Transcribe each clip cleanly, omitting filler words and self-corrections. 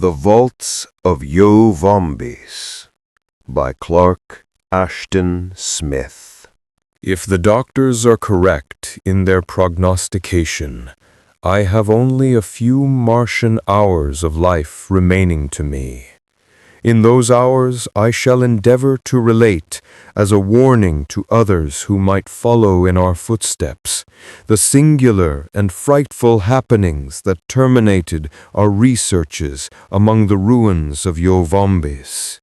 The Vaults of Yoh-Vombis by Clark Ashton Smith. If the doctors are correct in their prognostication, I have only a few Martian hours of life remaining to me. In those hours I shall endeavor to relate, as a warning to others who might follow in our footsteps, the singular and frightful happenings that terminated our researches among the ruins of Yoh-Vombis.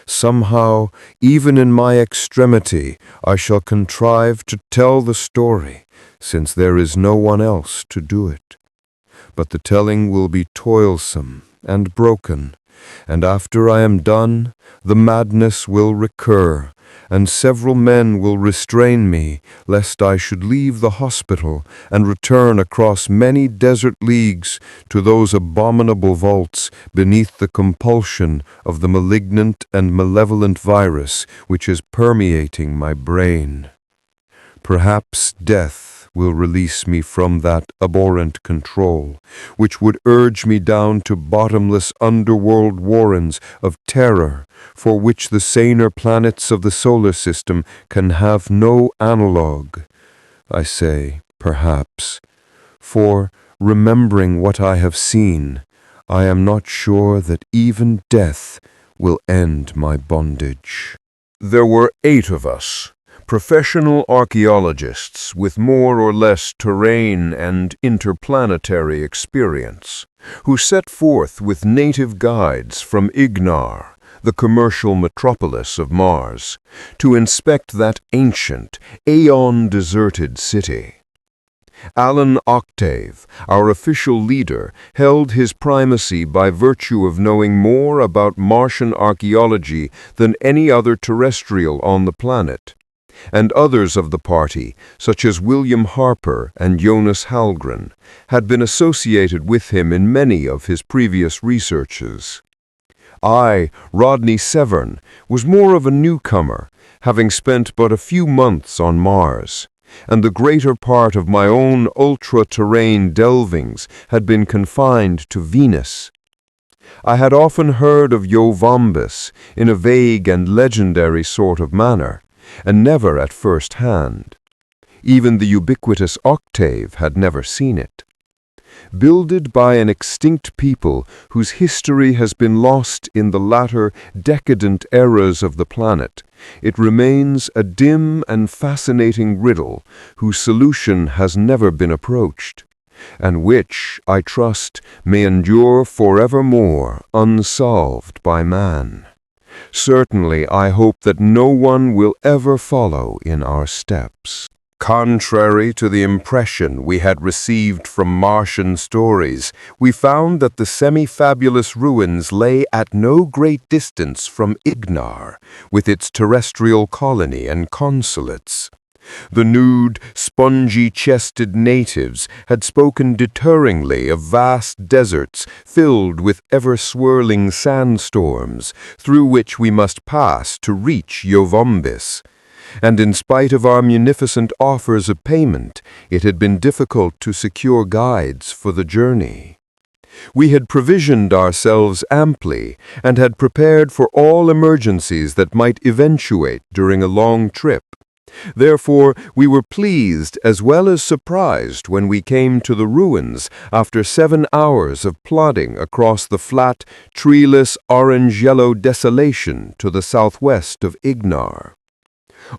Somehow, even in my extremity, I shall contrive to tell the story, since there is no one else to do it. But the telling will be toilsome and broken, and after I am done, the madness will recur, and several men will restrain me, lest I should leave the hospital and return across many desert leagues to those abominable vaults beneath the compulsion of the malignant and malevolent virus which is permeating my brain. Perhaps death will release me from that abhorrent control, which would urge me down to bottomless underworld warrens of terror, for which the saner planets of the solar system can have no analogue. I say, perhaps, for, remembering what I have seen, I am not sure that even death will end my bondage. There were 8 of us, professional archaeologists with more or less terrain and interplanetary experience, who set forth with native guides from Ignar, the commercial metropolis of Mars, to inspect that ancient, aeon-deserted city. Alan Octave, our official leader, held his primacy by virtue of knowing more about Martian archaeology than any other terrestrial on the planet, and others of the party, such as William Harper and Jonas Hallgren, had been associated with him in many of his previous researches. I, Rodney Severn, was more of a newcomer, having spent but a few months on Mars, and the greater part of my own ultra-terrain delvings had been confined to Venus. I had often heard of Yoh-Vombis in a vague and legendary sort of manner, and never at first hand. Even the ubiquitous Octave had never seen it. Builded by an extinct people whose history has been lost in the latter decadent eras of the planet, it remains a dim and fascinating riddle whose solution has never been approached, and which, I trust, may endure forevermore unsolved by man. Certainly, I hope that no one will ever follow in our steps. Contrary to the impression we had received from Martian stories, we found that the semi-fabulous ruins lay at no great distance from Ignar, with its terrestrial colony and consulates. The nude, spongy-chested natives had spoken deterringly of vast deserts filled with ever-swirling sandstorms, through which we must pass to reach Yoh-Vombis. And in spite of our munificent offers of payment, it had been difficult to secure guides for the journey. We had provisioned ourselves amply and had prepared for all emergencies that might eventuate during a long trip. Therefore, we were pleased as well as surprised when we came to the ruins after 7 hours of plodding across the flat, treeless, orange-yellow desolation to the southwest of Ignar.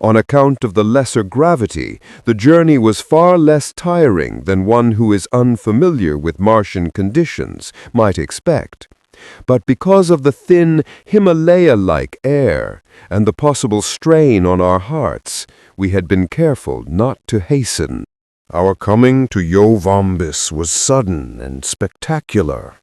On account of the lesser gravity, the journey was far less tiring than one who is unfamiliar with Martian conditions might expect. But because of the thin, Himalaya-like air and the possible strain on our hearts, we had been careful not to hasten. Our coming to Yoh-Vombis was sudden and spectacular.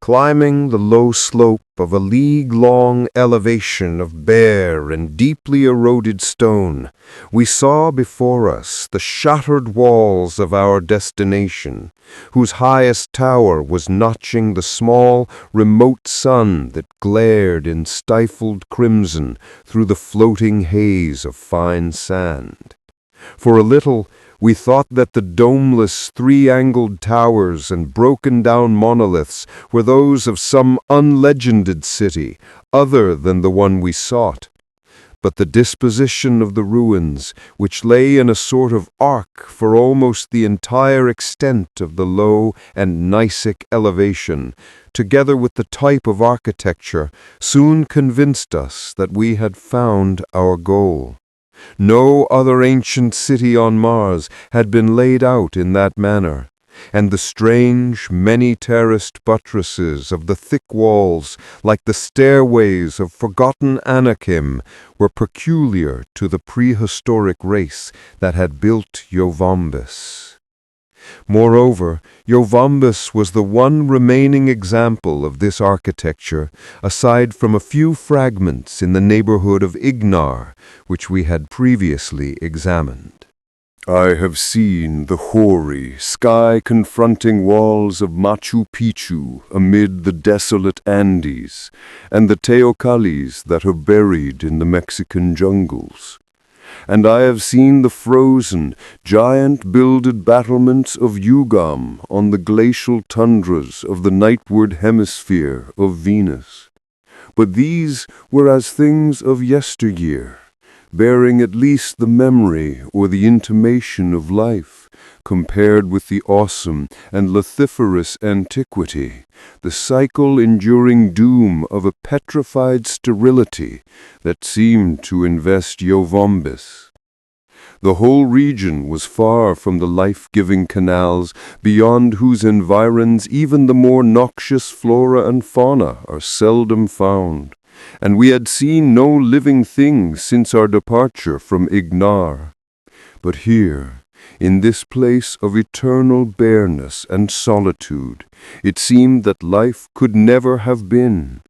Climbing the low slope of a league-long elevation of bare and deeply eroded stone, we saw before us the shattered walls of our destination, whose highest tower was notching the small, remote sun that glared in stifled crimson through the floating haze of fine sand. For a little, we thought that the domeless, three-angled towers and broken-down monoliths were those of some unlegended city, other than the one we sought. But the disposition of the ruins, which lay in a sort of arc for almost the entire extent of the low and Gneissic elevation, together with the type of architecture, soon convinced us that we had found our goal. No other ancient city on Mars had been laid out in that manner, and the strange, many-terraced buttresses of the thick walls, like the stairways of forgotten Anakim, were peculiar to the prehistoric race that had built Yoh-Vombis. Moreover, Yoh-Vombis was the one remaining example of this architecture, aside from a few fragments in the neighborhood of Ignar, which we had previously examined. I have seen the hoary, sky-confronting walls of Machu Picchu amid the desolate Andes, and the teocallis that are buried in the Mexican jungles. And I have seen the frozen, giant-builded battlements of Ugam on the glacial tundras of the nightward hemisphere of Venus. But these were as things of yesteryear, bearing at least the memory or the intimation of life, compared with the awesome and lithiferous antiquity, the cycle-enduring doom of a petrified sterility that seemed to invest Yoh-Vombis. The whole region was far from the life-giving canals beyond whose environs even the more noxious flora and fauna are seldom found, and we had seen no living thing since our departure from Ignar. But here, in this place of eternal bareness and solitude, it seemed that life could never have been.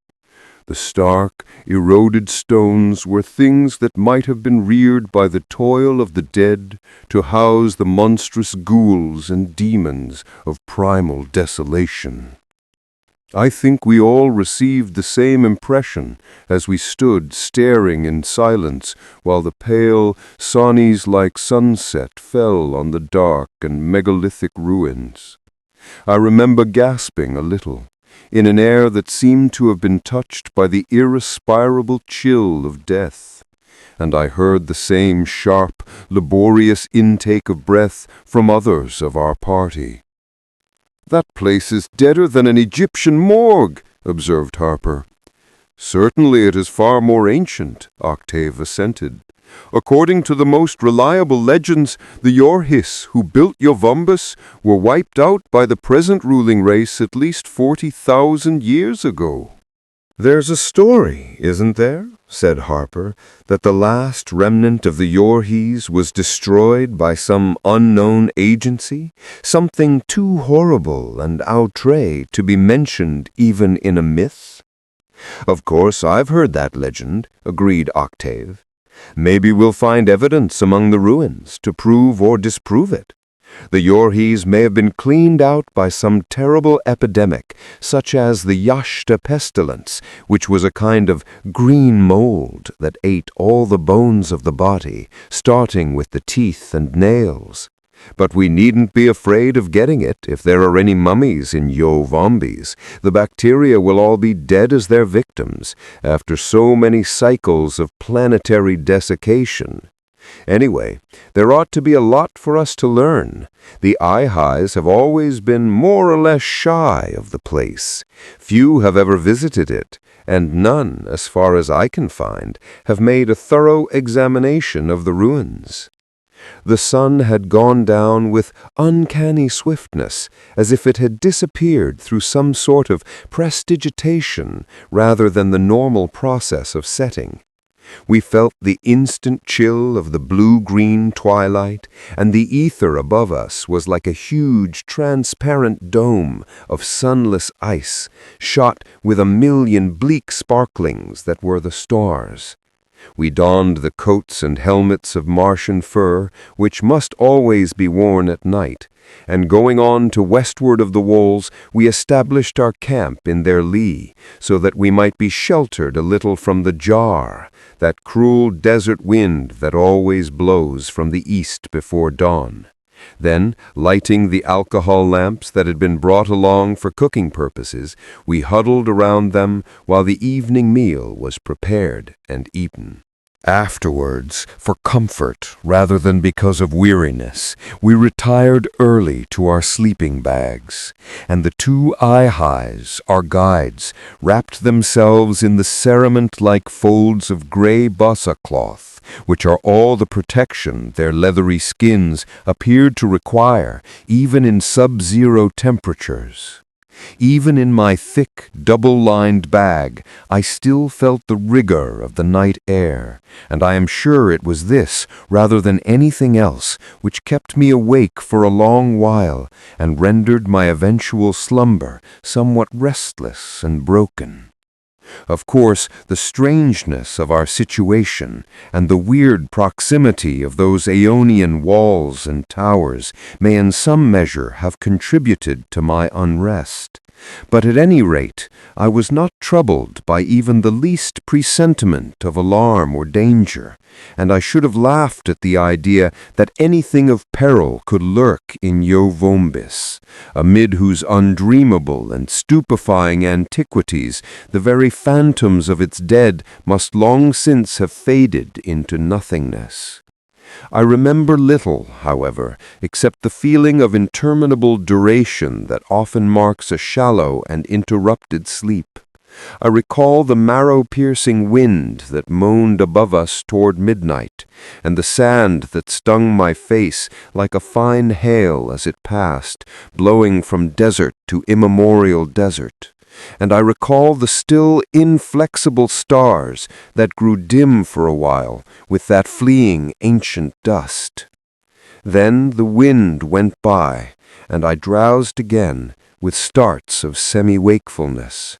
The stark, eroded stones were things that might have been reared by the toil of the dead to house the monstrous ghouls and demons of primal desolation. I think we all received the same impression as we stood staring in silence while the pale, Sawneys-like sunset fell on the dark and megalithic ruins. I remember gasping a little, in an air that seemed to have been touched by the irrespirable chill of death, and I heard the same sharp, laborious intake of breath from others of our party. "That place is deader than an Egyptian morgue," observed Harper. "Certainly it is far more ancient," Octave assented. "According to the most reliable legends, the Yorhis who built Yoh-Vombis were wiped out by the present ruling race at least 40,000 years ago." "There's a story, isn't there," said Harper, "that the last remnant of the Yorhis was destroyed by some unknown agency, something too horrible and outre to be mentioned even in a myth?" "Of course, I've heard that legend," agreed Octave. "Maybe we'll find evidence among the ruins to prove or disprove it. The Yorhis may have been cleaned out by some terrible epidemic, such as the Yashta pestilence, which was a kind of green mold that ate all the bones of the body, starting with the teeth and nails. But we needn't be afraid of getting it if there are any mummies in Yoh-Vombis. The bacteria will all be dead as their victims, after so many cycles of planetary desiccation. Anyway, there ought to be a lot for us to learn. The Ihais have always been more or less shy of the place. Few have ever visited it, and none, as far as I can find, have made a thorough examination of the ruins. The sun had gone down with uncanny swiftness, as if it had disappeared through some sort of prestidigitation rather than the normal process of setting. We felt the instant chill of the blue-green twilight, and the ether above us was like a huge, transparent dome of sunless ice, shot with a million bleak sparklings that were the stars. We donned the coats and helmets of Martian fur, which must always be worn at night, and going on to westward of the walls, we established our camp in their lee, so that we might be sheltered a little from the jar, that cruel desert wind that always blows from the east before dawn. Then, lighting the alcohol lamps that had been brought along for cooking purposes, we huddled around them while the evening meal was prepared and eaten. Afterwards, for comfort rather than because of weariness, we retired early to our sleeping bags, and the two Ihais, our guides, wrapped themselves in the cerement-like folds of gray bassa cloth, which are all the protection their leathery skins appeared to require, even in sub-zero temperatures. Even in my thick, double-lined bag, I still felt the rigor of the night air, and I am sure it was this, rather than anything else, which kept me awake for a long while and rendered my eventual slumber somewhat restless and broken. Of course, the strangeness of our situation and the weird proximity of those Aeonian walls and towers may in some measure have contributed to my unrest. But at any rate, I was not troubled by even the least presentiment of alarm or danger, and I should have laughed at the idea that anything of peril could lurk in Yoh-Vombis, amid whose undreamable and stupefying antiquities the very phantoms of its dead must long since have faded into nothingness. I remember little, however, except the feeling of interminable duration that often marks a shallow and interrupted sleep. I recall the marrow-piercing wind that moaned above us toward midnight, and the sand that stung my face like a fine hail as it passed, blowing from desert to immemorial desert. And I recall the still inflexible stars that grew dim for a while with that fleeing ancient dust. Then the wind went by, and I drowsed again with starts of semi-wakefulness.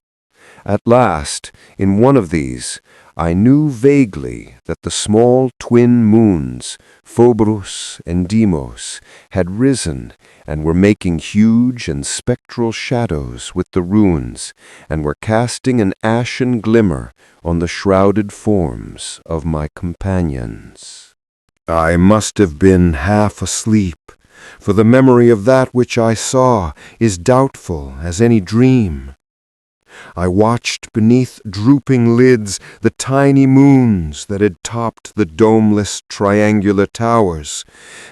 At last, in one of these, I knew vaguely that the small twin moons, Phobos and Deimos, had risen and were making huge and spectral shadows with the runes, and were casting an ashen glimmer on the shrouded forms of my companions. I must have been half asleep, for the memory of that which I saw is doubtful as any dream. I watched beneath drooping lids the tiny moons that had topped the domeless triangular towers,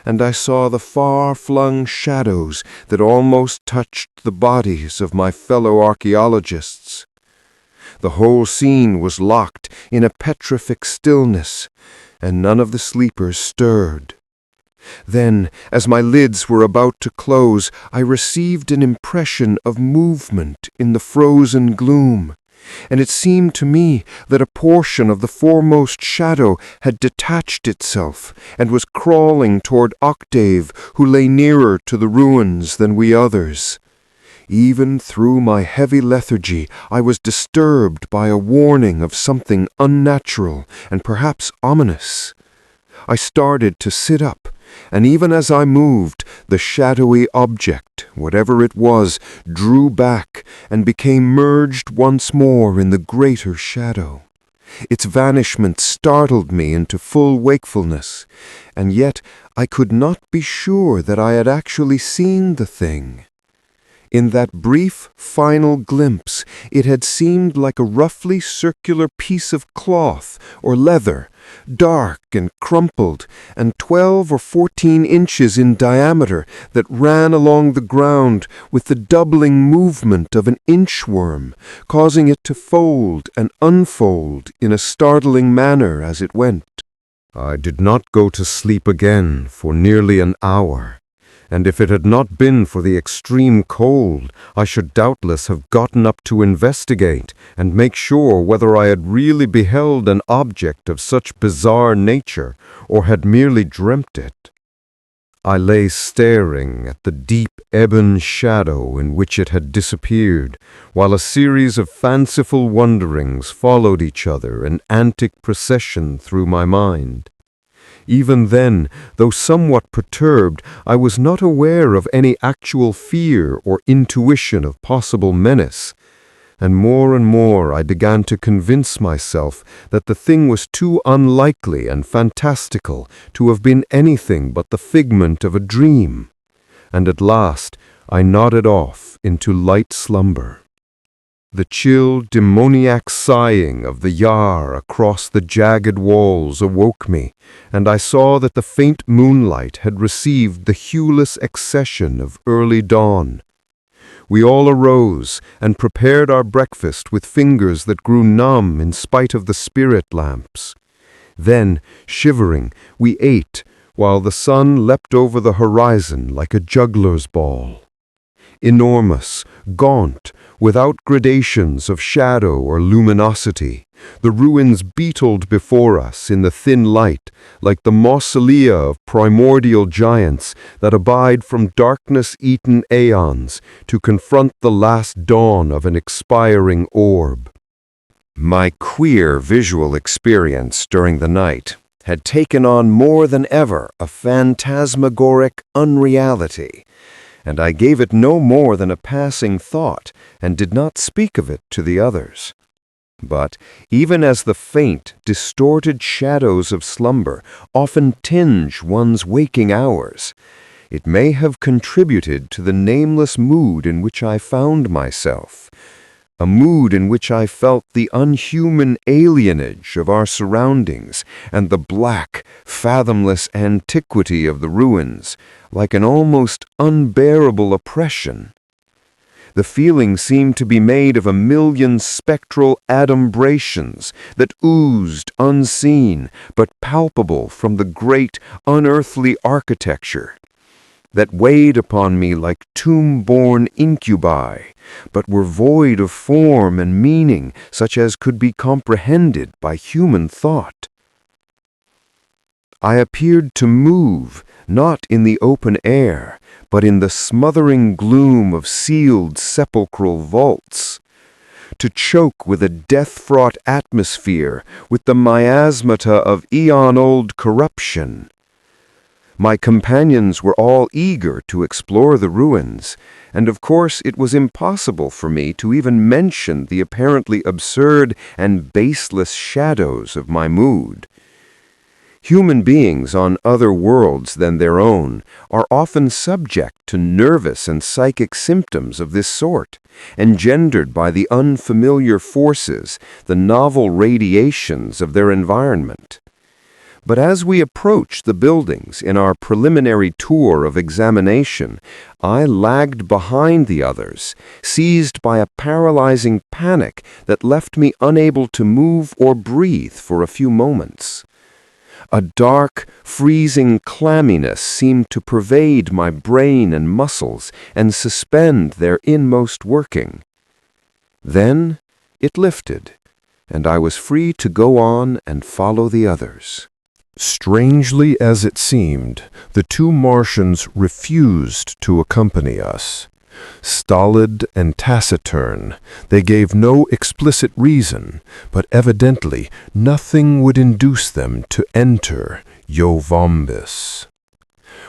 and I saw the far-flung shadows that almost touched the bodies of my fellow archaeologists. The whole scene was locked in a petrific stillness, and none of the sleepers stirred. Then, as my lids were about to close, I received an impression of movement in the frozen gloom, and it seemed to me that a portion of the foremost shadow had detached itself and was crawling toward Octave, who lay nearer to the ruins than we others. Even through my heavy lethargy, I was disturbed by a warning of something unnatural and perhaps ominous. I started to sit up, and even as I moved, the shadowy object, whatever it was, drew back and became merged once more in the greater shadow. Its vanishment startled me into full wakefulness, and yet I could not be sure that I had actually seen the thing. In that brief, final glimpse, it had seemed like a roughly circular piece of cloth or leather, dark and crumpled, and 12 or 14 inches in diameter, that ran along the ground with the doubling movement of an inchworm, causing it to fold and unfold in a startling manner as it went. I did not go to sleep again for nearly an hour, and if it had not been for the extreme cold, I should doubtless have gotten up to investigate and make sure whether I had really beheld an object of such bizarre nature or had merely dreamt it. I lay staring at the deep ebon shadow in which it had disappeared, while a series of fanciful wonderings followed each other in antic procession through my mind. Even then, though somewhat perturbed, I was not aware of any actual fear or intuition of possible menace. And more I began to convince myself that the thing was too unlikely and fantastical to have been anything but the figment of a dream. And at last I nodded off into light slumber. The chill, demoniac sighing of the Yar across the jagged walls awoke me, and I saw that the faint moonlight had received the hueless accession of early dawn. We all arose and prepared our breakfast with fingers that grew numb in spite of the spirit lamps. Then, shivering, we ate, while the sun leapt over the horizon like a juggler's ball. Enormous, gaunt, without gradations of shadow or luminosity, the ruins beetled before us in the thin light like the mausolea of primordial giants that abide from darkness-eaten aeons to confront the last dawn of an expiring orb. My queer visual experience during the night had taken on more than ever a phantasmagoric unreality, and I gave it no more than a passing thought and did not speak of it to the others. But even as the faint, distorted shadows of slumber often tinge one's waking hours, it may have contributed to the nameless mood in which I found myself, a mood in which I felt the unhuman alienage of our surroundings and the black, fathomless antiquity of the ruins, like an almost unbearable oppression. The feeling seemed to be made of a million spectral adumbrations that oozed unseen but palpable from the great, unearthly architecture, that weighed upon me like tomb-born incubi, but were void of form and meaning such as could be comprehended by human thought. I appeared to move, not in the open air, but in the smothering gloom of sealed sepulchral vaults, to choke with a death-fraught atmosphere with the miasmata of eon-old corruption. My companions were all eager to explore the ruins, and of course it was impossible for me to even mention the apparently absurd and baseless shadows of my mood. Human beings on other worlds than their own are often subject to nervous and psychic symptoms of this sort, engendered by the unfamiliar forces, the novel radiations of their environment. But as we approached the buildings in our preliminary tour of examination, I lagged behind the others, seized by a paralyzing panic that left me unable to move or breathe for a few moments. A dark, freezing clamminess seemed to pervade my brain and muscles and suspend their inmost working. Then it lifted, and I was free to go on and follow the others. Strangely as it seemed, the two Martians refused to accompany us. Stolid and taciturn, they gave no explicit reason, but evidently nothing would induce them to enter Yoh-Vombis.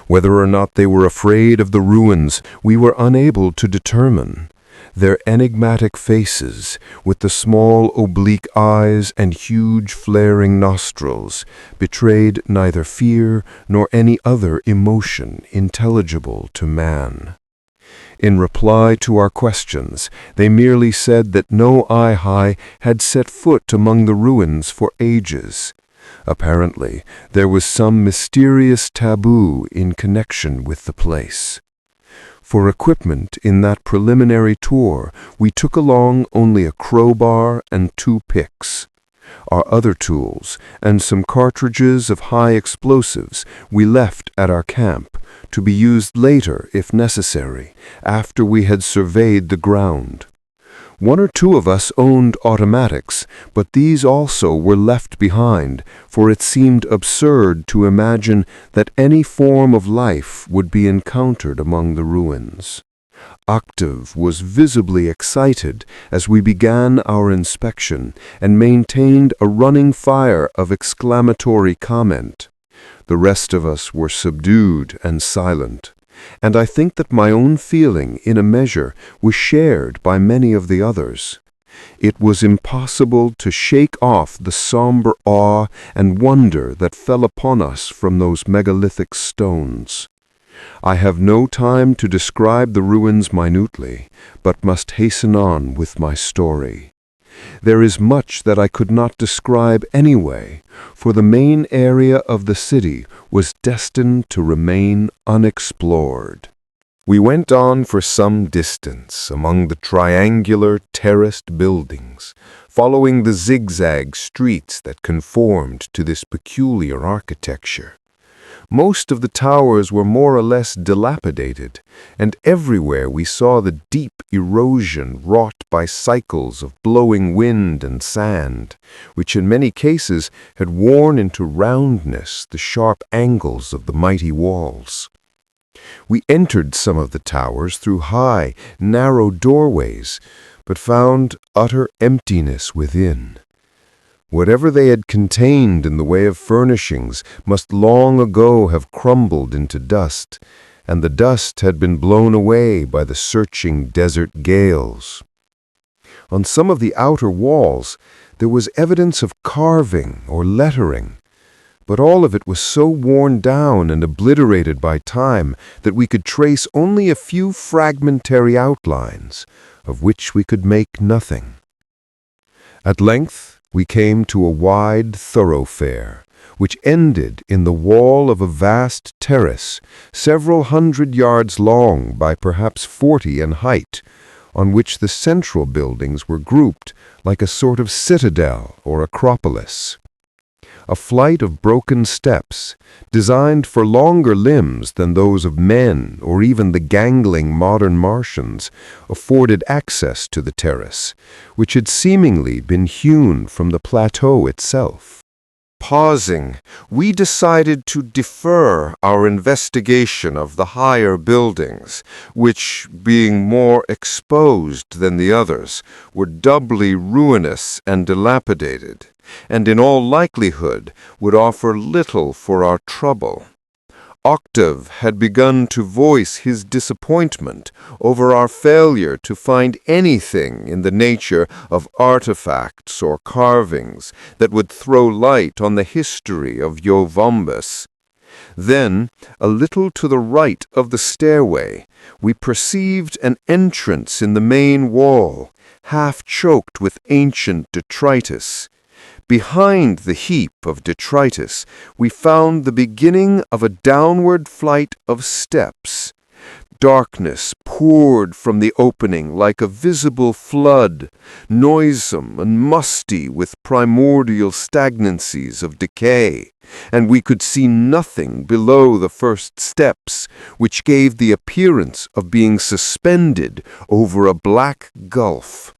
Whether or not they were afraid of the ruins, we were unable to determine. Their enigmatic faces, with the small oblique eyes and huge flaring nostrils, betrayed neither fear nor any other emotion intelligible to man. In reply to our questions, they merely said that no Ihai had set foot among the ruins for ages. Apparently, there was some mysterious taboo in connection with the place. For equipment in that preliminary tour, we took along only a crowbar and 2 picks. Our other tools and some cartridges of high explosives we left at our camp, to be used later if necessary, after we had surveyed the ground. One or two of us owned automatics, but these also were left behind, for it seemed absurd to imagine that any form of life would be encountered among the ruins. Octave was visibly excited as we began our inspection and maintained a running fire of exclamatory comment. The rest of us were subdued and silent, and I think that my own feeling, in a measure, was shared by many of the others. It was impossible to shake off the somber awe and wonder that fell upon us from those megalithic stones. I have no time to describe the ruins minutely, but must hasten on with my story. There is much that I could not describe anyway, for the main area of the city was destined to remain unexplored. We went on for some distance among the triangular terraced buildings, following the zigzag streets that conformed to this peculiar architecture. Most of the towers were more or less dilapidated, and everywhere we saw the deep erosion wrought by cycles of blowing wind and sand, which in many cases had worn into roundness the sharp angles of the mighty walls. We entered some of the towers through high, narrow doorways, but found utter emptiness within. Whatever they had contained in the way of furnishings must long ago have crumbled into dust, and the dust had been blown away by the searching desert gales. On some of the outer walls there was evidence of carving or lettering, but all of it was so worn down and obliterated by time that we could trace only a few fragmentary outlines, of which we could make nothing. At length we came to a wide thoroughfare, which ended in the wall of a vast terrace, several 100 yards long by perhaps 40 in height, on which the central buildings were grouped like a sort of citadel or acropolis. A flight of broken steps, designed for longer limbs than those of men or even the gangling modern Martians, afforded access to the terrace, which had seemingly been hewn from the plateau itself. Pausing, we decided to defer our investigation of the higher buildings, which, being more exposed than the others, were doubly ruinous and dilapidated, and in all likelihood would offer little for our trouble. Octave had begun to voice his disappointment over our failure to find anything in the nature of artifacts or carvings that would throw light on the history of Yoh-Vombis. Then, a little to the right of the stairway, we perceived an entrance in the main wall, half choked with ancient detritus. Behind the heap of detritus, we found the beginning of a downward flight of steps. Darkness poured from the opening like a visible flood, noisome and musty with primordial stagnancies of decay, and we could see nothing below the first steps, which gave the appearance of being suspended over a black gulf.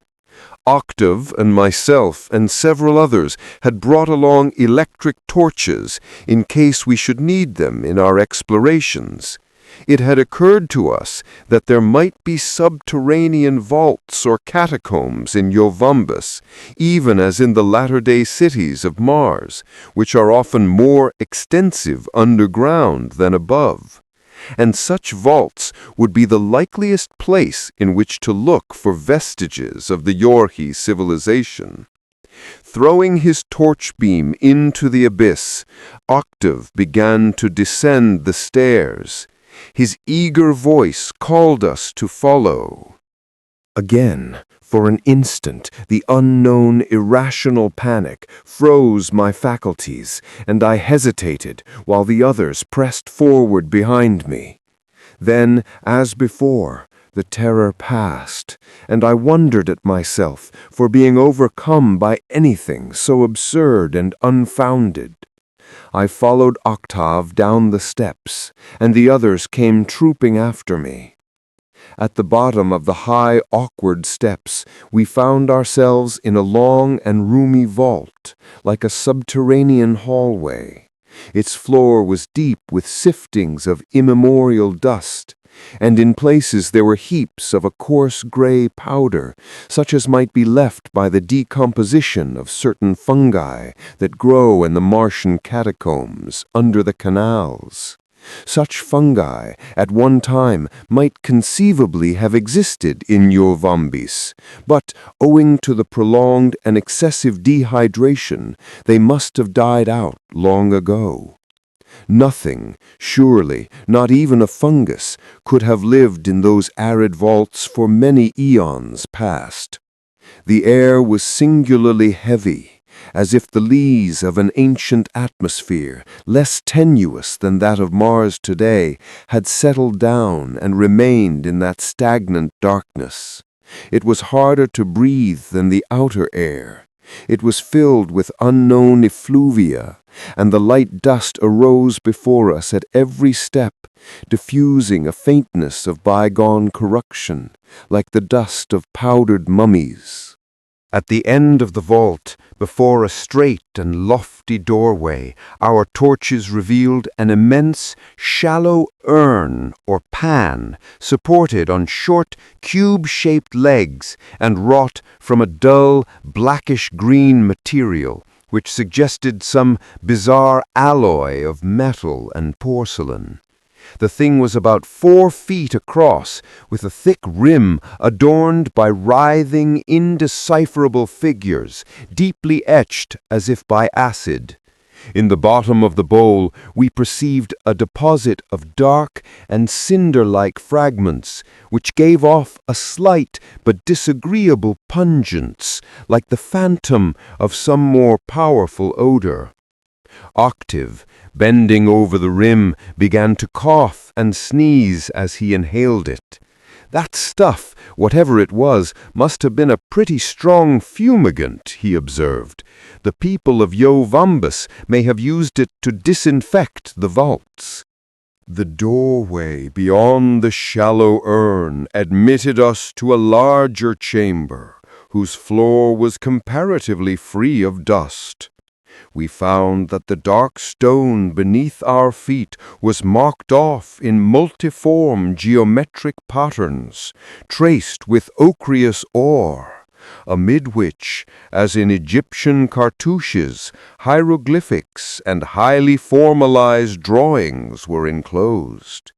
Octave and myself and several others had brought along electric torches in case we should need them in our explorations. It had occurred to us that there might be subterranean vaults or catacombs in Yoh-Vombis, even as in the latter-day cities of Mars, which are often more extensive underground than above. And such vaults would be the likeliest place in which to look for vestiges of the Yorhi civilization. Throwing his torch beam into the abyss, Octave began to descend the stairs. His eager voice called us to follow. Again, for an instant, the unknown irrational panic froze my faculties, and I hesitated while the others pressed forward behind me. Then, as before, the terror passed, and I wondered at myself for being overcome by anything so absurd and unfounded. I followed Octave down the steps, and the others came trooping after me. At the bottom of the high, awkward steps, we found ourselves in a long and roomy vault, like a subterranean hallway. Its floor was deep with siftings of immemorial dust, and in places there were heaps of a coarse gray powder, such as might be left by the decomposition of certain fungi that grow in the Martian catacombs under the canals. Such fungi, at one time, might conceivably have existed in Yoh-Vombis, but, owing to the prolonged and excessive dehydration, they must have died out long ago. Nothing, surely, not even a fungus, could have lived in those arid vaults for many eons past. The air was singularly heavy, as if the lees of an ancient atmosphere, less tenuous than that of Mars today, had settled down and remained in that stagnant darkness. It was harder to breathe than the outer air. It was filled with unknown effluvia, and the light dust arose before us at every step, diffusing a faintness of bygone corruption, like the dust of powdered mummies. At the end of the vault, before a straight and lofty doorway, our torches revealed an immense, shallow urn or pan, supported on short, cube-shaped legs and wrought from a dull, blackish-green material, which suggested some bizarre alloy of metal and porcelain. The thing was about 4 feet across, with a thick rim adorned by writhing, indecipherable figures, deeply etched as if by acid. In the bottom of the bowl we perceived a deposit of dark and cinder-like fragments, which gave off a slight but disagreeable pungence, like the phantom of some more powerful odor. Octave, bending over the rim, began to cough and sneeze as he inhaled it. That stuff, whatever it was, must have been a pretty strong fumigant, he observed. The people of Yoh-Vombis may have used it to disinfect the vaults. The doorway beyond the shallow urn admitted us to a larger chamber, whose floor was comparatively free of dust. We found that the dark stone beneath our feet was marked off in multiform geometric patterns, traced with ochreous ore, amid which, as in Egyptian cartouches, hieroglyphics and highly formalized drawings were enclosed.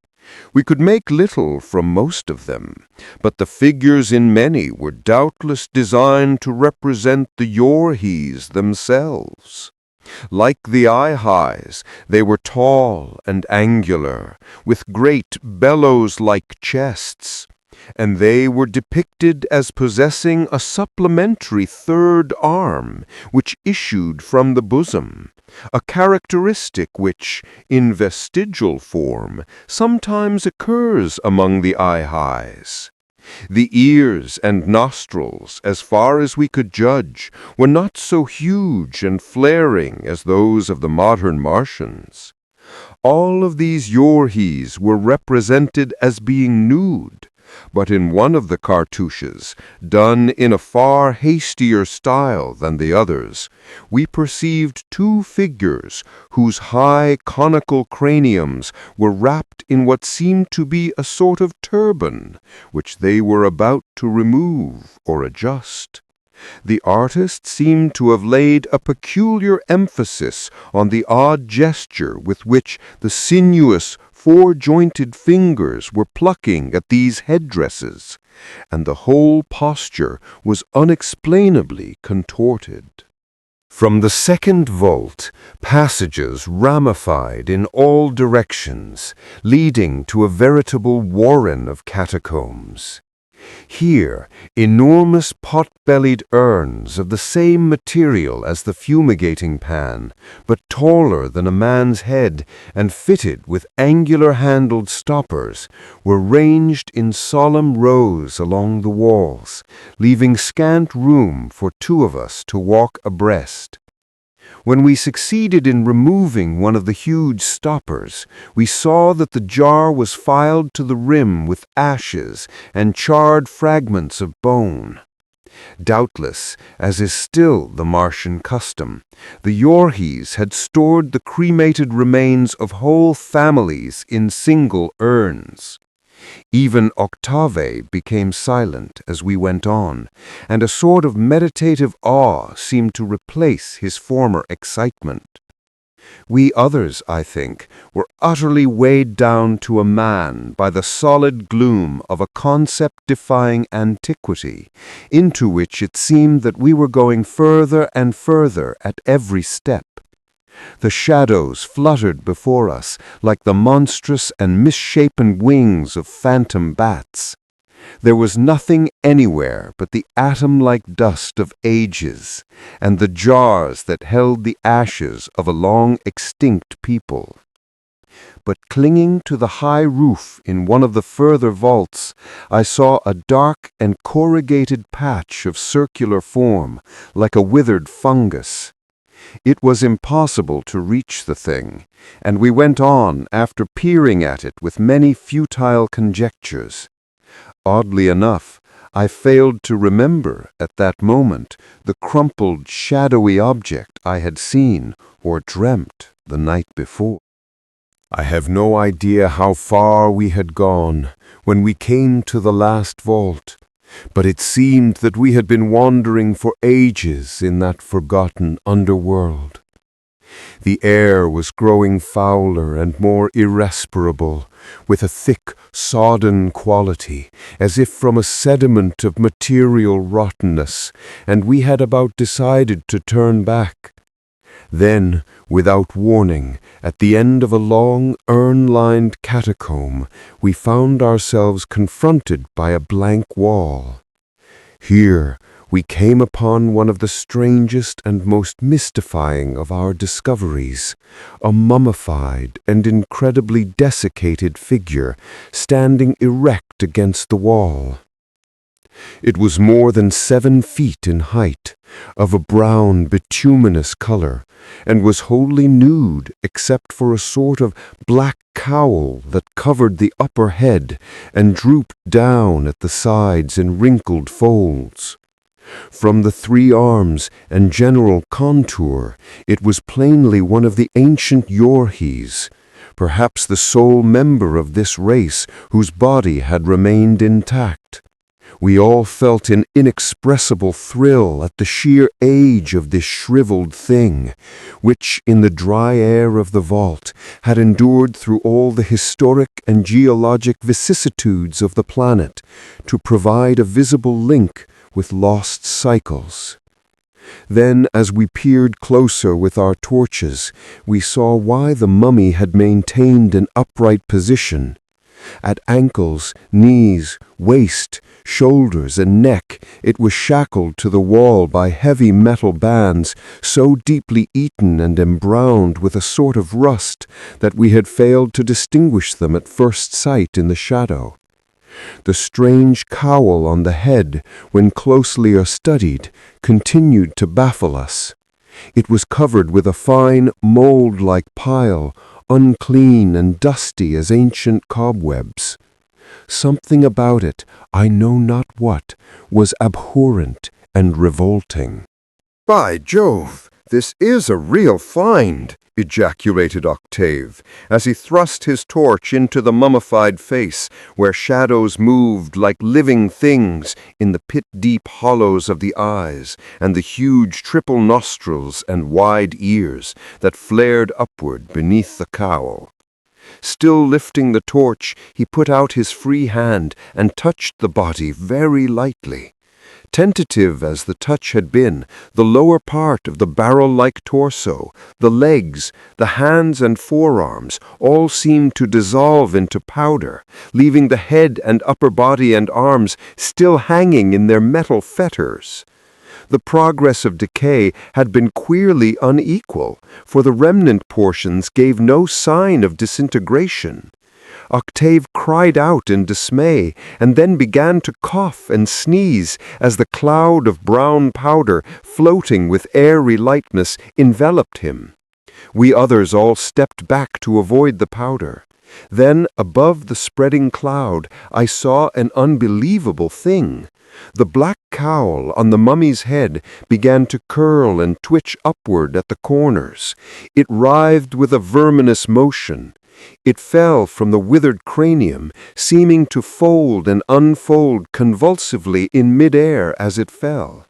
We could make little from most of them, but the figures in many were doubtless designed to represent the Yorhis themselves. Like the Ihais, they were tall and angular, with great bellows-like chests, and they were depicted as possessing a supplementary third arm, which issued from the bosom, a characteristic which, in vestigial form, sometimes occurs among the Ihais. The ears and nostrils, as far as we could judge, were not so huge and flaring as those of the modern Martians. All of these Yorhis were represented as being nude, but in one of the cartouches, done in a far hastier style than the others, we perceived 2 figures whose high conical craniums were wrapped in what seemed to be a sort of turban, which they were about to remove or adjust. The artist seemed to have laid a peculiar emphasis on the odd gesture with which the sinuous, 4-jointed fingers were plucking at these headdresses, and the whole posture was unexplainably contorted. From the second vault, passages ramified in all directions, leading to a veritable warren of catacombs. Here, enormous pot-bellied urns of the same material as the fumigating pan, but taller than a man's head and fitted with angular-handled stoppers, were ranged in solemn rows along the walls, leaving scant room for 2 of us to walk abreast. When we succeeded in removing one of the huge stoppers, we saw that the jar was filled to the rim with ashes and charred fragments of bone. Doubtless, as is still the Martian custom, the Yorhis had stored the cremated remains of whole families in single urns. Even Octave became silent as we went on, and a sort of meditative awe seemed to replace his former excitement. We others, I think, were utterly weighed down to a man by the solid gloom of a concept-defying antiquity, into which it seemed that we were going further and further at every step. The shadows fluttered before us like the monstrous and misshapen wings of phantom bats. There was nothing anywhere but the atom-like dust of ages, and the jars that held the ashes of a long-extinct people. But clinging to the high roof in one of the further vaults, I saw a dark and corrugated patch of circular form, like a withered fungus. It was impossible to reach the thing, and we went on after peering at it with many futile conjectures. Oddly enough, I failed to remember at that moment the crumpled, shadowy object I had seen or dreamt the night before. I have no idea how far we had gone when we came to the last vault, but it seemed that we had been wandering for ages in that forgotten underworld. The air was growing fouler and more irrespirable, with a thick, sodden quality, as if from a sediment of material rottenness, and we had about decided to turn back. Then, without warning, at the end of a long, urn-lined catacomb, we found ourselves confronted by a blank wall. Here, we came upon one of the strangest and most mystifying of our discoveries, a mummified and incredibly desiccated figure standing erect against the wall. It was more than 7 feet in height, of a brown bituminous color, and was wholly nude except for a sort of black cowl that covered the upper head and drooped down at the sides in wrinkled folds. From the 3 arms and general contour, it was plainly one of the ancient Yorhis, perhaps the sole member of this race whose body had remained intact. We all felt an inexpressible thrill at the sheer age of this shriveled thing, which, in the dry air of the vault, had endured through all the historic and geologic vicissitudes of the planet to provide a visible link with lost cycles. Then, as we peered closer with our torches, we saw why the mummy had maintained an upright position. At ankles, knees, waist, shoulders, and neck, it was shackled to the wall by heavy metal bands so deeply eaten and embrowned with a sort of rust that we had failed to distinguish them at first sight in the shadow. The strange cowl on the head, when closely studied, continued to baffle us. It was covered with a fine, mold-like pile, unclean and dusty as ancient cobwebs. Something about it, I know not what, was abhorrent and revolting. "By Jove, this is a real find!" ejaculated Octave, as he thrust his torch into the mummified face, where shadows moved like living things in the pit-deep hollows of the eyes and the huge triple nostrils and wide ears that flared upward beneath the cowl. Still lifting the torch, he put out his free hand and touched the body very lightly. Tentative as the touch had been, the lower part of the barrel-like torso, the legs, the hands and forearms, all seemed to dissolve into powder, leaving the head and upper body and arms still hanging in their metal fetters. The progress of decay had been queerly unequal, for the remnant portions gave no sign of disintegration. Octave cried out in dismay, and then began to cough and sneeze as the cloud of brown powder, floating with airy lightness, enveloped him. We others all stepped back to avoid the powder. Then, above the spreading cloud, I saw an unbelievable thing. The black cowl on the mummy's head began to curl and twitch upward at the corners. It writhed with a verminous motion. It fell from the withered cranium, seeming to fold and unfold convulsively in mid-air as it fell.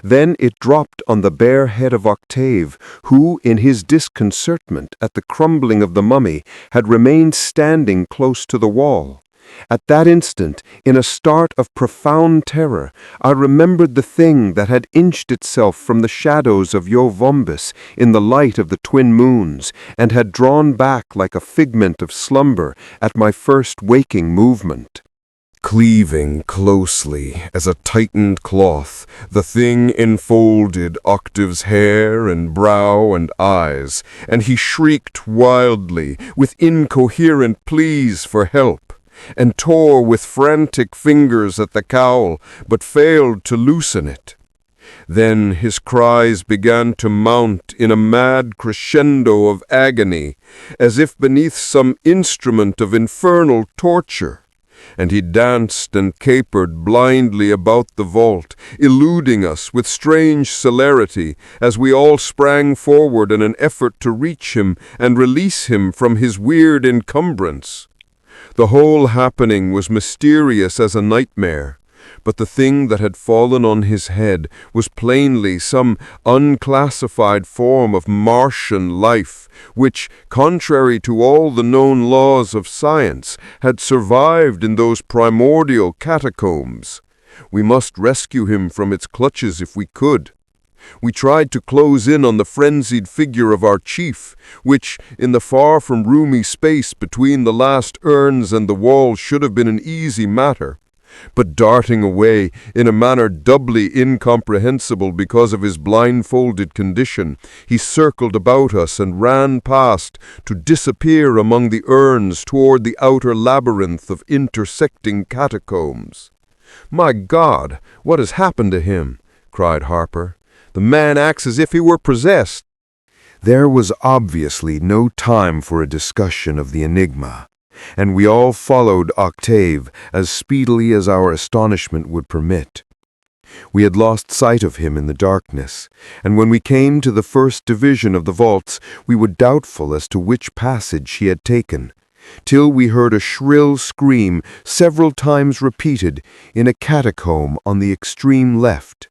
Then it dropped on the bare head of Octave, who, in his disconcertment at the crumbling of the mummy, had remained standing close to the wall. At that instant, in a start of profound terror, I remembered the thing that had inched itself from the shadows of Yoh-Vombis in the light of the twin moons, and had drawn back like a figment of slumber at my first waking movement. Cleaving closely as a tightened cloth, the thing enfolded Octave's hair and brow and eyes, and he shrieked wildly with incoherent pleas for help, and tore with frantic fingers at the cowl, but failed to loosen it. Then his cries began to mount in a mad crescendo of agony, as if beneath some instrument of infernal torture. And he danced and capered blindly about the vault, eluding us with strange celerity as we all sprang forward in an effort to reach him and release him from his weird encumbrance. The whole happening was mysterious as a nightmare, but the thing that had fallen on his head was plainly some unclassified form of Martian life, which, contrary to all the known laws of science, had survived in those primordial catacombs. We must rescue him from its clutches if we could. We tried to close in on the frenzied figure of our chief, which, in the far from roomy space between the last urns and the wall, should have been an easy matter. But darting away in a manner doubly incomprehensible because of his blindfolded condition, he circled about us and ran past to disappear among the urns toward the outer labyrinth of intersecting catacombs. "My God, what has happened to him?" cried Harper. "The man acts as if he were possessed." There was obviously no time for a discussion of the enigma, and we all followed Octave as speedily as our astonishment would permit. We had lost sight of him in the darkness, and when we came to the first division of the vaults, we were doubtful as to which passage he had taken, till we heard a shrill scream several times repeated in a catacomb on the extreme left.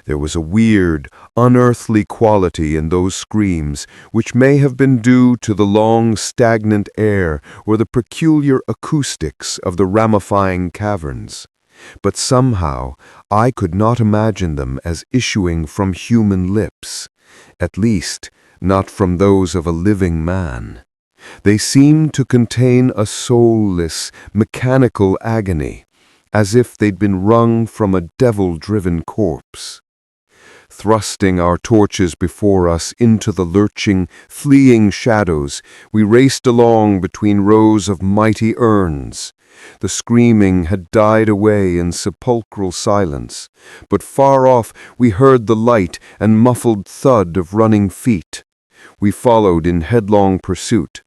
There was a weird, unearthly quality in those screams, which may have been due to the long, stagnant air or the peculiar acoustics of the ramifying caverns. But somehow I could not imagine them as issuing from human lips, at least not from those of a living man. They seemed to contain a soulless, mechanical agony, as if they'd been wrung from a devil-driven corpse. Thrusting our torches before us into the lurching, fleeing shadows, we raced along between rows of mighty urns. The screaming had died away in sepulchral silence, but far off we heard the light and muffled thud of running feet. We followed in headlong pursuit,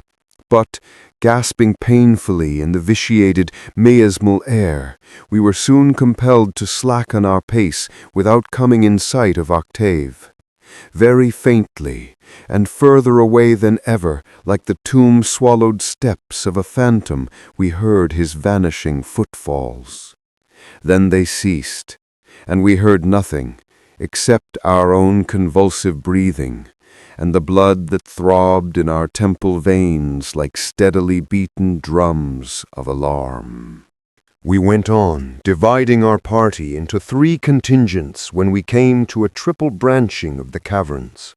but, gasping painfully in the vitiated, miasmal air, we were soon compelled to slacken our pace without coming in sight of Octave. Very faintly, and further away than ever, like the tomb-swallowed steps of a phantom, we heard his vanishing footfalls. Then they ceased, and we heard nothing except our own convulsive breathing, and the blood that throbbed in our temple veins like steadily beaten drums of alarm. We went on, dividing our party into 3 contingents when we came to a triple branching of the caverns.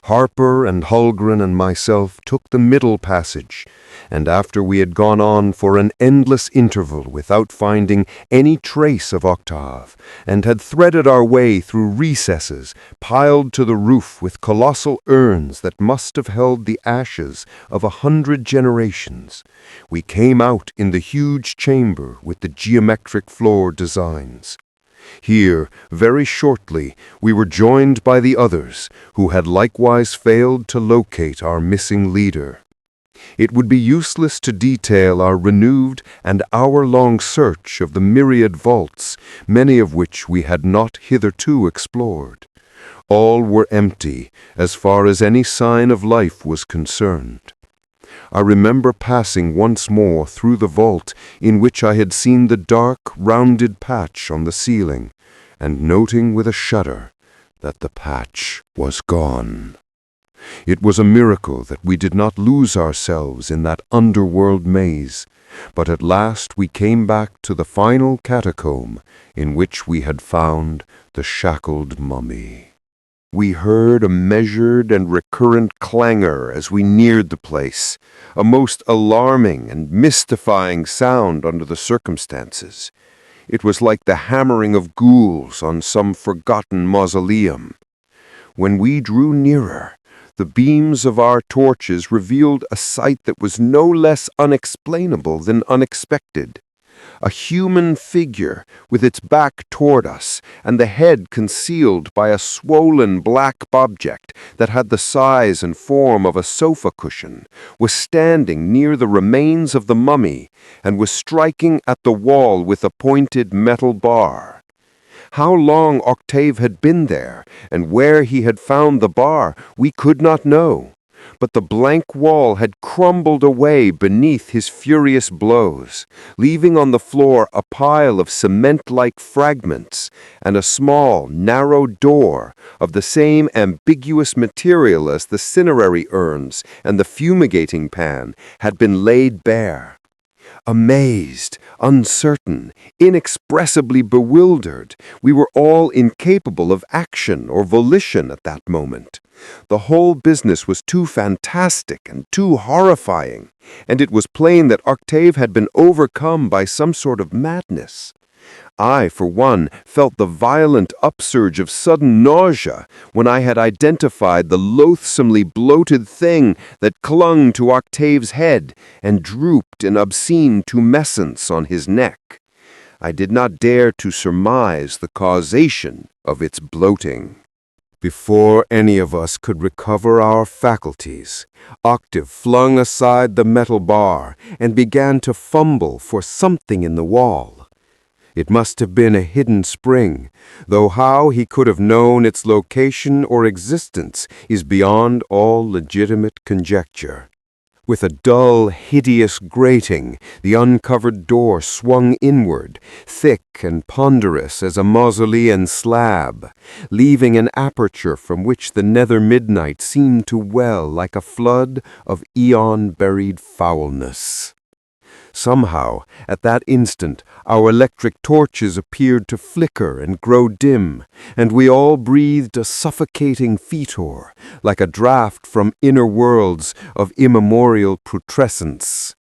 Harper and Hulgren and myself took the middle passage, and after we had gone on for an endless interval without finding any trace of Octave, and had threaded our way through recesses piled to the roof with colossal urns that must have held the ashes of 100 generations, we came out in the huge chamber with the geometric floor designs. Here, very shortly, we were joined by the others, who had likewise failed to locate our missing leader. It would be useless to detail our renewed and hour-long search of the myriad vaults, many of which we had not hitherto explored. All were empty, as far as any sign of life was concerned. I remember passing once more through the vault in which I had seen the dark, rounded patch on the ceiling, and noting with a shudder that the patch was gone. It was a miracle that we did not lose ourselves in that underworld maze, but at last we came back to the final catacomb in which we had found the shackled mummy. We heard a measured and recurrent clangor as we neared the place, a most alarming and mystifying sound under the circumstances. It was like the hammering of ghouls on some forgotten mausoleum. When we drew nearer, the beams of our torches revealed a sight that was no less unexplainable than unexpected. A human figure with its back toward us and the head concealed by a swollen black object that had the size and form of a sofa cushion was standing near the remains of the mummy and was striking at the wall with a pointed metal bar. How long Octave had been there and where he had found the bar we could not know, but the blank wall had crumbled away beneath his furious blows, leaving on the floor a pile of cement-like fragments, and a small, narrow door of the same ambiguous material as the cinerary urns and the fumigating pan had been laid bare. Amazed, uncertain, inexpressibly bewildered, we were all incapable of action or volition at that moment. The whole business was too fantastic and too horrifying, and it was plain that Octave had been overcome by some sort of madness. I, for one, felt the violent upsurge of sudden nausea when I had identified the loathsomely bloated thing that clung to Octave's head and drooped in obscene tumescence on his neck. I did not dare to surmise the causation of its bloating. Before any of us could recover our faculties, Octave flung aside the metal bar and began to fumble for something in the wall. It must have been a hidden spring, though how he could have known its location or existence is beyond all legitimate conjecture. With a dull, hideous grating, the uncovered door swung inward, thick and ponderous as a mausolean slab, leaving an aperture from which the nether midnight seemed to well like a flood of eon-buried foulness. Somehow, at that instant, our electric torches appeared to flicker and grow dim, and we all breathed a suffocating fetor, like a draught from inner worlds of immemorial putrescence.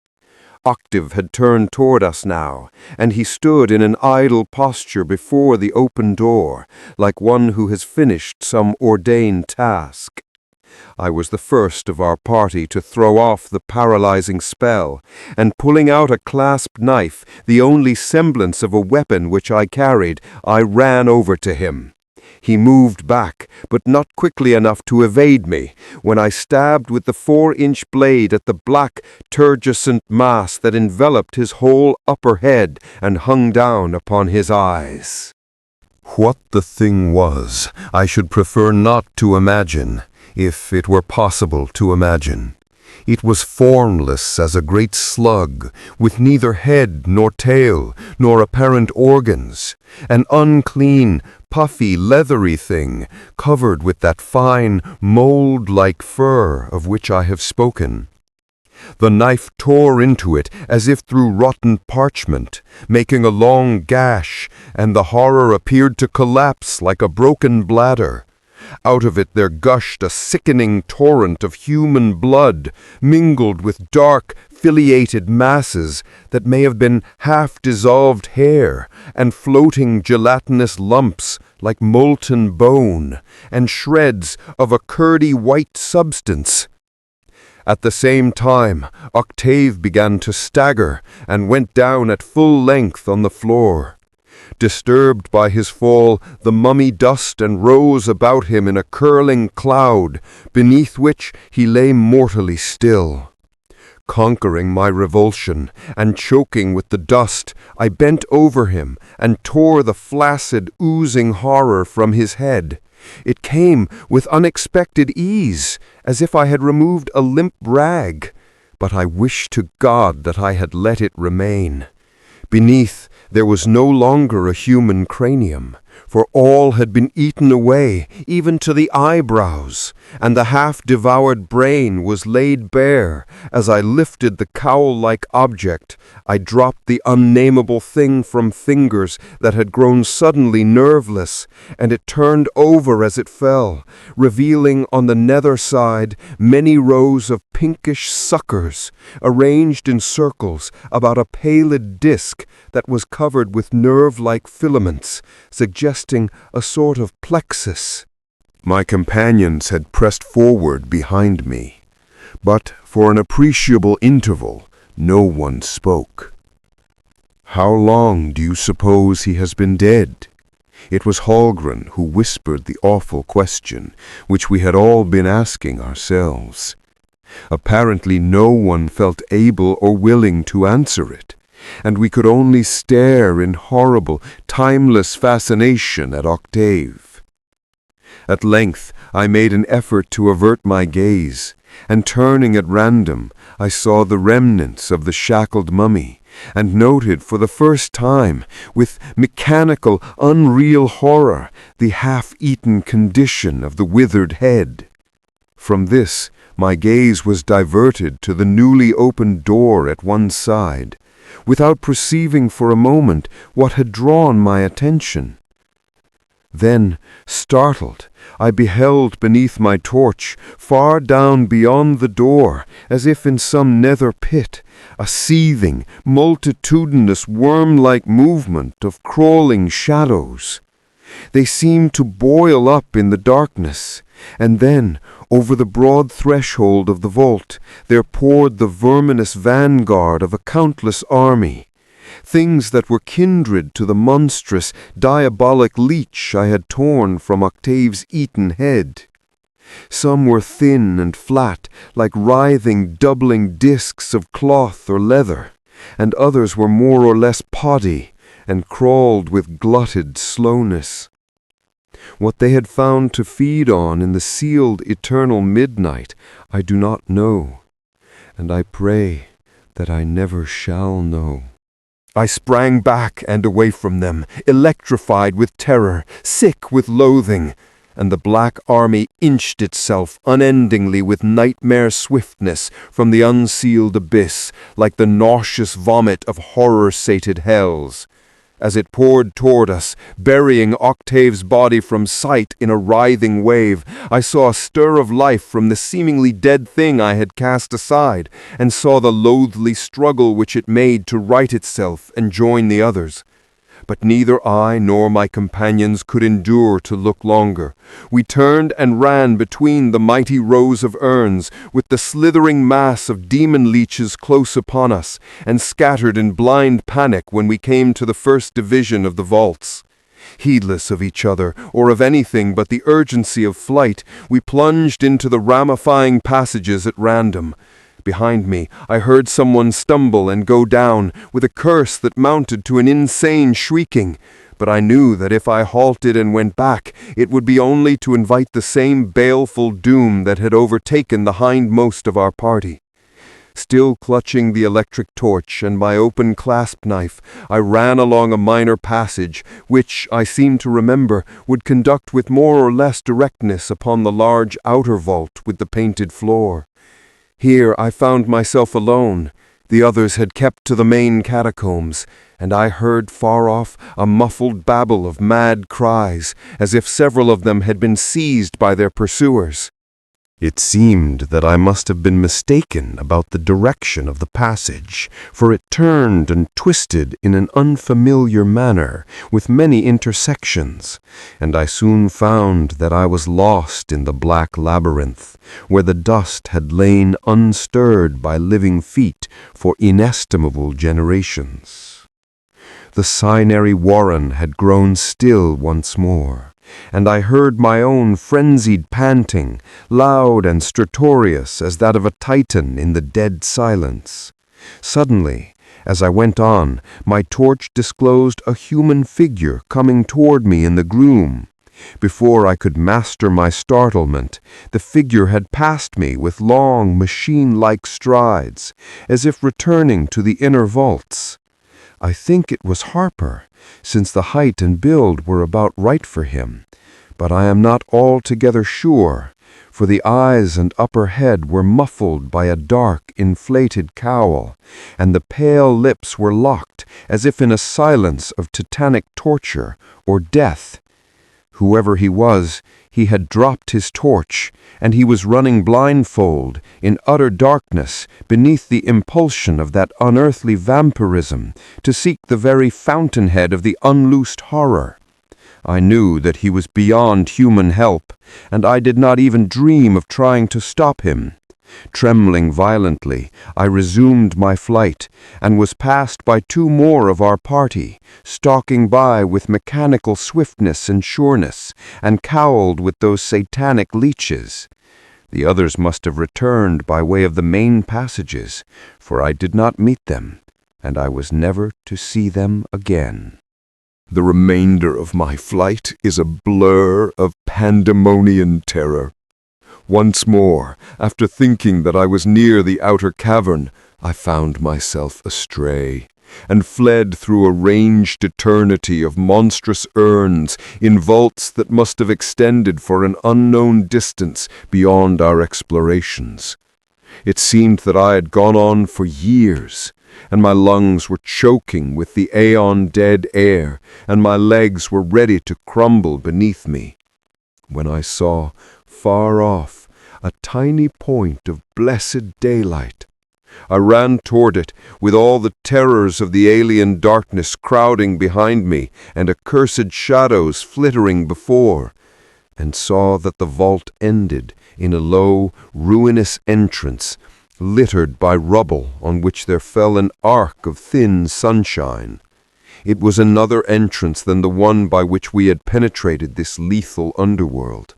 Octave had turned toward us now, and he stood in an idle posture before the open door, like one who has finished some ordained task. I was the first of our party to throw off the paralyzing spell, and pulling out a clasp knife, the only semblance of a weapon which I carried, I ran over to him. He moved back, but not quickly enough to evade me, when I stabbed with the 4-inch blade at the black, turgescent mass that enveloped his whole upper head and hung down upon his eyes. What the thing was, I should prefer not to imagine, if it were possible to imagine. It was formless as a great slug, with neither head nor tail, nor apparent organs, an unclean, puffy, leathery thing, covered with that fine, mold-like fur of which I have spoken. The knife tore into it as if through rotten parchment, making a long gash, and the horror appeared to collapse like a broken bladder. Out of it there gushed a sickening torrent of human blood, mingled with dark, filiated masses that may have been half-dissolved hair and floating gelatinous lumps like molten bone and shreds of a curdy white substance. At the same time, Octave began to stagger and went down at full length on the floor. Disturbed by his fall, the mummy dust and rose about him in a curling cloud, beneath which he lay mortally still. Conquering my revulsion and choking with the dust, I bent over him and tore the flaccid, oozing horror from his head. It came with unexpected ease, as if I had removed a limp rag, but I wished to God that I had let it remain. Beneath, there was no longer a human cranium, for all had been eaten away, even to the eyebrows, and the half-devoured brain was laid bare. As I lifted the cowl-like object, I dropped the unnameable thing from fingers that had grown suddenly nerveless, and it turned over as it fell, revealing on the nether side many rows of pinkish suckers, arranged in circles about a pallid disk that was covered with nerve-like filaments, suggesting a sort of plexus. My companions had pressed forward behind me, but for an appreciable interval no one spoke. "How long do you suppose he has been dead?" It was Hallgren who whispered the awful question, which we had all been asking ourselves. Apparently no one felt able or willing to answer it, and we could only stare in horrible, timeless fascination at Octave. At length I made an effort to avert my gaze, and turning at random, I saw the remnants of the shackled mummy, and noted for the first time, with mechanical, unreal horror, the half-eaten condition of the withered head. From this, my gaze was diverted to the newly opened door at one side, without perceiving for a moment what had drawn my attention. Then, startled, I beheld beneath my torch, far down beyond the door, as if in some nether pit, a seething, multitudinous worm-like movement of crawling shadows. They seemed to boil up in the darkness, and then, over the broad threshold of the vault, there poured the verminous vanguard of a countless army, things that were kindred to the monstrous, diabolic leech I had torn from Octave's eaten head. Some were thin and flat, like writhing, doubling discs of cloth or leather, and others were more or less poddy, and crawled with glutted slowness. What they had found to feed on in the sealed eternal midnight I do not know, and I pray that I never shall know. I sprang back and away from them, electrified with terror, sick with loathing, and the black army inched itself unendingly with nightmare swiftness from the unsealed abyss, like the nauseous vomit of horror-sated hells. As it poured toward us, burying Octave's body from sight in a writhing wave, I saw a stir of life from the seemingly dead thing I had cast aside, and saw the loathly struggle which it made to right itself and join the others. But neither I nor my companions could endure to look longer. We turned and ran between the mighty rows of urns, with the slithering mass of demon leeches close upon us, and scattered in blind panic when we came to the first division of the vaults. Heedless of each other, or of anything but the urgency of flight, we plunged into the ramifying passages at random. Behind me, I heard someone stumble and go down, with a curse that mounted to an insane shrieking. But I knew that if I halted and went back, it would be only to invite the same baleful doom that had overtaken the hindmost of our party. Still clutching the electric torch and my open clasp knife, I ran along a minor passage, which, I seem to remember, would conduct with more or less directness upon the large outer vault with the painted floor. Here I found myself alone, The others had kept to the main catacombs, and I heard far off a muffled babble of mad cries, as if several of them had been seized by their pursuers. It seemed that I must have been mistaken about the direction of the passage, for it turned and twisted in an unfamiliar manner, with many intersections, and I soon found that I was lost in the black labyrinth, where the dust had lain unstirred by living feet for inestimable generations. The cinary warren had grown still once more, and I heard my own frenzied panting, loud and stertorous as that of a Titan in the dead silence. Suddenly, as I went on, my torch disclosed a human figure coming toward me in the gloom. Before I could master my startlement, the figure had passed me with long, machine-like strides, as if returning to the inner vaults. I think it was Harper, since the height and build were about right for him, but I am not altogether sure, for the eyes and upper head were muffled by a dark, inflated cowl, and the pale lips were locked as if in a silence of tetanic torture or death. Whoever he was, he had dropped his torch, and he was running blindfold, in utter darkness, beneath the impulsion of that unearthly vampirism, to seek the very fountainhead of the unloosed horror. I knew that he was beyond human help, and I did not even dream of trying to stop him. Trembling violently, I resumed my flight, and was passed by two more of our party, stalking by with mechanical swiftness and sureness, and cowled with those satanic leeches. The others must have returned by way of the main passages, for I did not meet them, and I was never to see them again. The remainder of my flight is a blur of pandemonian terror. Once more, after thinking that I was near the outer cavern, I found myself astray, and fled through a ranged eternity of monstrous urns in vaults that must have extended for an unknown distance beyond our explorations. It seemed that I had gone on for years, and my lungs were choking with the aeon-dead air, and my legs were ready to crumble beneath me, when I saw, far off, a tiny point of blessed daylight. I ran toward it, with all the terrors of the alien darkness crowding behind me and accursed shadows flittering before, and saw that the vault ended in a low, ruinous entrance, littered by rubble on which there fell an arc of thin sunshine. It was another entrance than the one by which we had penetrated this lethal underworld.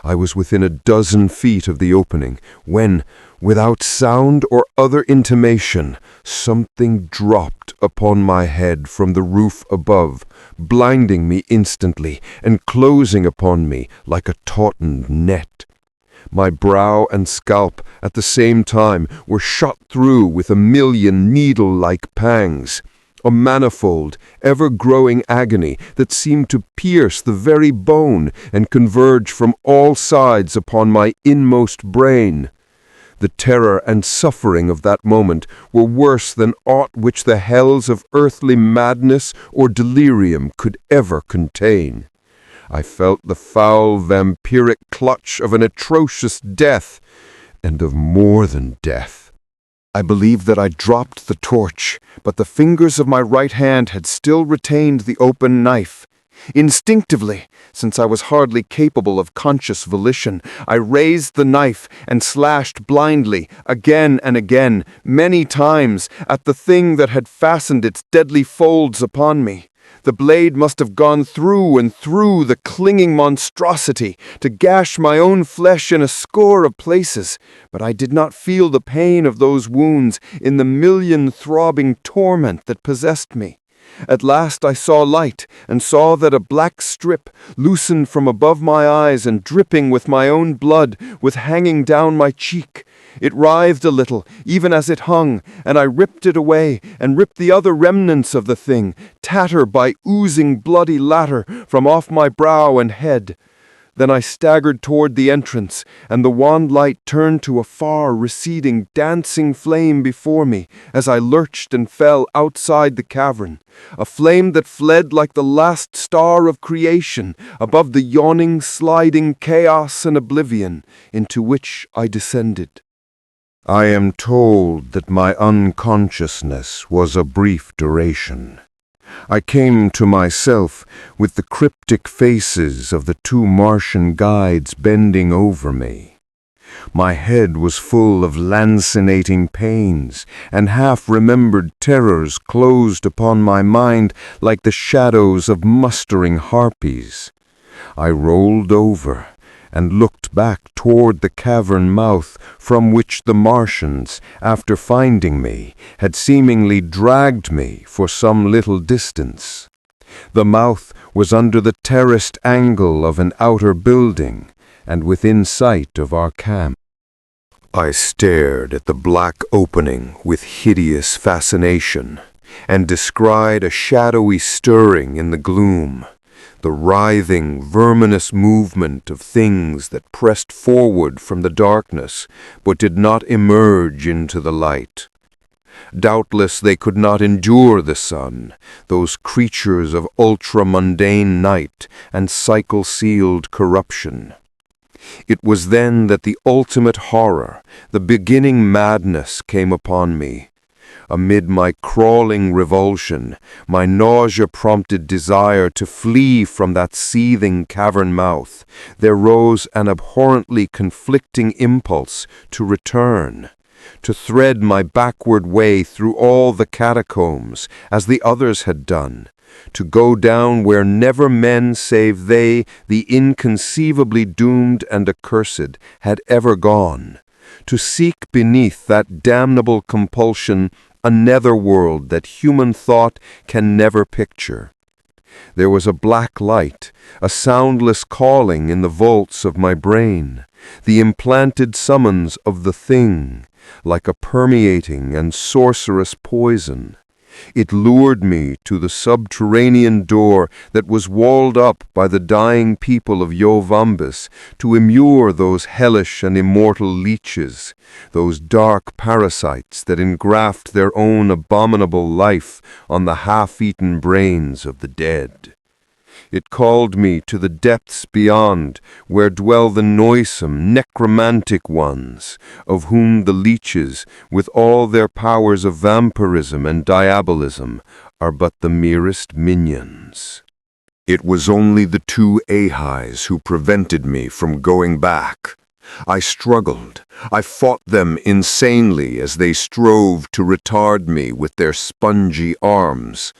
I was within a dozen feet of the opening when, without sound or other intimation, something dropped upon my head from the roof above, blinding me instantly and closing upon me like a tautened net. My brow and scalp at the same time were shot through with a million needle-like pangs, a manifold, ever-growing agony that seemed to pierce the very bone and converge from all sides upon my inmost brain. The terror and suffering of that moment were worse than aught which the hells of earthly madness or delirium could ever contain. I felt the foul vampiric clutch of an atrocious death, and of more than death. I believe that I dropped the torch, but the fingers of my right hand had still retained the open knife. Instinctively, since I was hardly capable of conscious volition, I raised the knife and slashed blindly, again and again, many times, at the thing that had fastened its deadly folds upon me. The blade must have gone through and through the clinging monstrosity to gash my own flesh in a score of places, but I did not feel the pain of those wounds in the million throbbing torment that possessed me. At last I saw light, and saw that a black strip, loosened from above my eyes and dripping with my own blood, was hanging down my cheek. It writhed a little, even as it hung, and I ripped it away, and ripped the other remnants of the thing, tatter by oozing bloody latter, from off my brow and head. Then I staggered toward the entrance, and the wan light turned to a far, receding, dancing flame before me as I lurched and fell outside the cavern, a flame that fled like the last star of creation above the yawning, sliding chaos and oblivion into which I descended. I am told that my unconsciousness was a brief duration. I came to myself with the cryptic faces of the two Martian guides bending over me. My head was full of lancinating pains, and half-remembered terrors closed upon my mind like the shadows of mustering harpies. I rolled over and looked back toward the cavern mouth from which the Martians, after finding me, had seemingly dragged me for some little distance. The mouth was under the terraced angle of an outer building, and within sight of our camp. I stared at the black opening with hideous fascination, and descried a shadowy stirring in the gloom, the writhing, verminous movement of things that pressed forward from the darkness, but did not emerge into the light. Doubtless they could not endure the sun, those creatures of ultra-mundane night and cycle-sealed corruption. It was then that the ultimate horror, the beginning madness, came upon me. Amid my crawling revulsion, my nausea-prompted desire to flee from that seething cavern mouth, there rose an abhorrently conflicting impulse to return, to thread my backward way through all the catacombs, as the others had done, to go down where never men save they, the inconceivably doomed and accursed, had ever gone, to seek beneath that damnable compulsion a netherworld that human thought can never picture. There was a black light, a soundless calling in the vaults of my brain, the implanted summons of the thing, like a permeating and sorcerous poison. It lured me to the subterranean door that was walled up by the dying people of Yoh-Vombis to immure those hellish and immortal leeches, those dark parasites that engraft their own abominable life on the half-eaten brains of the dead. It called me to the depths beyond, where dwell the noisome, necromantic ones, of whom the leeches, with all their powers of vampirism and diabolism, are but the merest minions. It was only the two Ahais who prevented me from going back. I struggled. I fought them insanely as they strove to retard me with their spongy arms.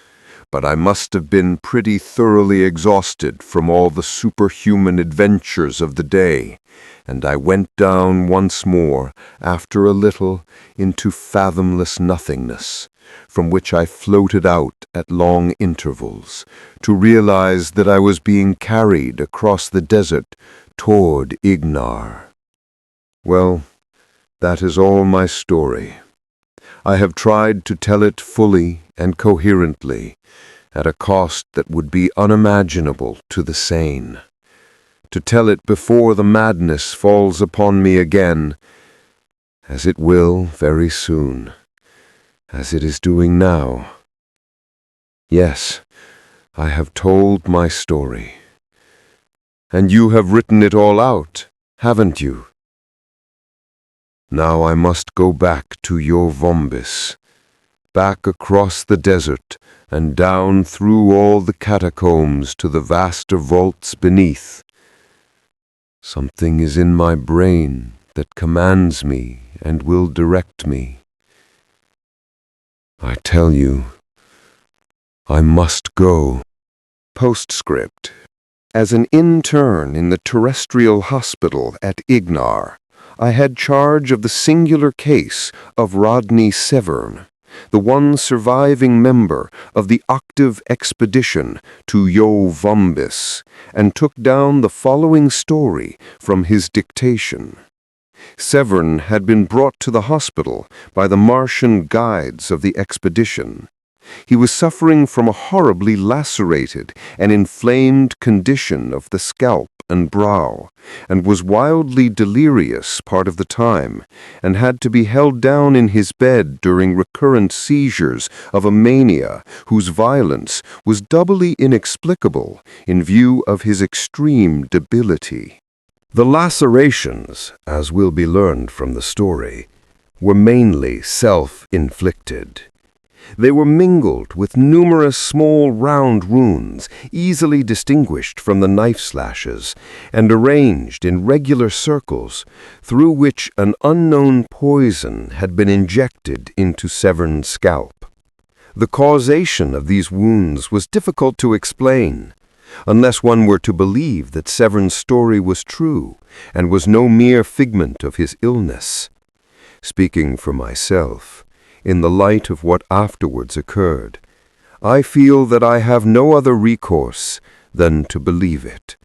But I must have been pretty thoroughly exhausted from all the superhuman adventures of the day, and I went down once more, after a little, into fathomless nothingness, from which I floated out at long intervals, to realize that I was being carried across the desert toward Ignar. Well, that is all my story. I have tried to tell it fully and coherently, at a cost that would be unimaginable to the sane. To tell it before the madness falls upon me again, as it will very soon, as it is doing now. Yes, I have told my story. And you have written it all out, haven't you? Now I must go back to Yoh-Vombis, back across the desert and down through all the catacombs to the vaster vaults beneath. Something is in my brain that commands me and will direct me. I tell you, I must go. Postscript. As an intern in the terrestrial hospital at Ignar, I had charge of the singular case of Rodney Severn, the one surviving member of the octave expedition to Yoh-Vombis, and took down the following story from his dictation. Severn had been brought to the hospital by the Martian guides of the expedition. He was suffering from a horribly lacerated and inflamed condition of the scalp and brow, and was wildly delirious part of the time, and had to be held down in his bed during recurrent seizures of a mania whose violence was doubly inexplicable in view of his extreme debility. The lacerations, as will be learned from the story, were mainly self-inflicted. They were mingled with numerous small round wounds, easily distinguished from the knife slashes, and arranged in regular circles, through which an unknown poison had been injected into Severn's scalp. The causation of these wounds was difficult to explain, unless one were to believe that Severn's story was true and was no mere figment of his illness. Speaking for myself, in the light of what afterwards occurred, I feel that I have no other recourse than to believe it.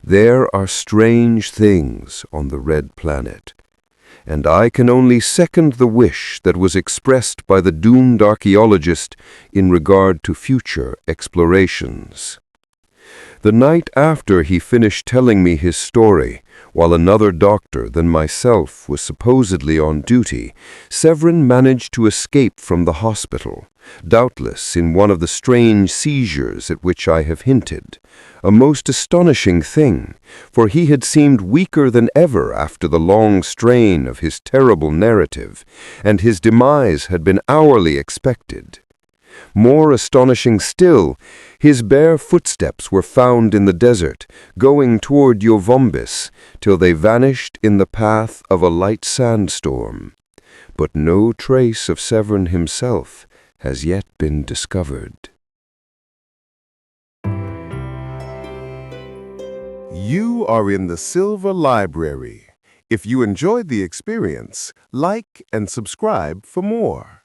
There are strange things on the Red Planet, and I can only second the wish that was expressed by the doomed archaeologist in regard to future explorations. The night after he finished telling me his story, while another doctor than myself was supposedly on duty, Severin managed to escape from the hospital, doubtless in one of the strange seizures at which I have hinted, a most astonishing thing, for he had seemed weaker than ever after the long strain of his terrible narrative, and his demise had been hourly expected. More astonishing still, his bare footsteps were found in the desert, going toward Yoh-Vombis, till they vanished in the path of a light sandstorm. But no trace of Severin himself has yet been discovered. You are in the Silver Library. If you enjoyed the experience, like and subscribe for more.